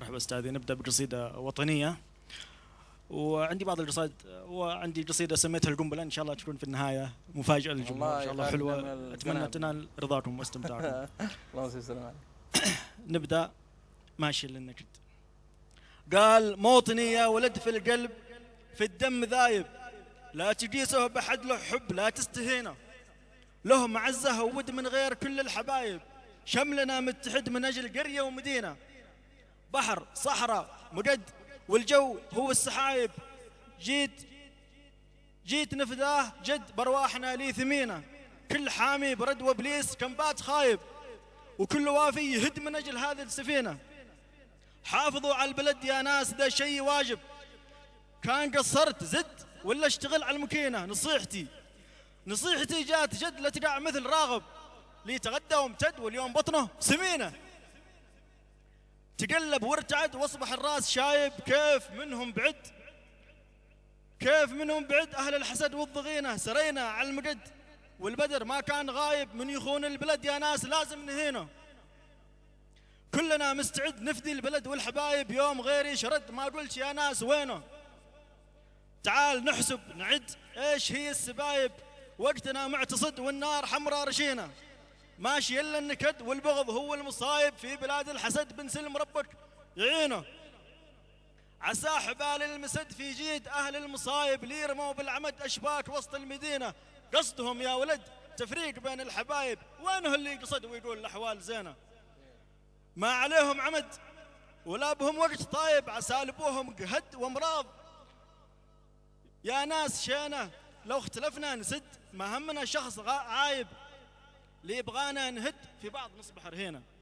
مرحبا استاذي، نبدا بقصيده وطنيه. وعندي بعض القصائد، وعندي قصيده سميتها القنبله، ان شاء الله تكون في النهايه مفاجاه للجمهور ان شاء الله حلوه، اتمنى تنال رضاكم واستمتاعكم. الله يسلمك عليك. نبدا ماشي للنكد. قال موطني يا ولد في القلب في الدم ذايب، لا تقيسه بحد له حب لا تستهينه، له معزه وود من غير كل الحبايب، شملنا متحد من اجل قريه ومدينه، بحر صحراء مقد والجو هو السحايب، جيت نفداه جد برواحنا لي ثمينه، كل حامي برد وابليس كم بات خايب، وكل وافي يهد من اجل هذه السفينه. حافظوا على البلد يا ناس ذا شيء واجب، كان قصرت زد ولا اشتغل على المكينه. نصيحتي جات جد لا تقع مثل راغب، لي تغدى وامتد واليوم بطنه سمينه، تقلب وارتعد واصبح الراس شايب، كيف منهم بعد اهل الحسد والضغينه، سرينا على المقد والبدر ما كان غايب، من يخون البلد يا ناس لازم نهينه، كلنا مستعد نفدي البلد والحبايب، يوم غيري شرد ما قلت يا ناس وينه، تعال نحسب نعد ايش هي السبايب، وقتنا معتصد والنار حمراء رشينا، ماشي الا النكد والبغض هو المصايب، في بلاد الحسد بنسلم ربك يعينه، عسى حبال المسد في جيد اهل المصايب، لي رموا بالعمد اشباك وسط المدينه، قصدهم يا ولد تفريق بين الحبايب، وينه اللي قصد ويقول الاحوال زينه، ما عليهم عمد ولا بهم وقت طايب، عسى لبوهم قهد وامراض يا ناس شينه، لو اختلفنا نسد ما همنا شخص عايب، اللي يبغانا نهد في بعض نصبح رهينه.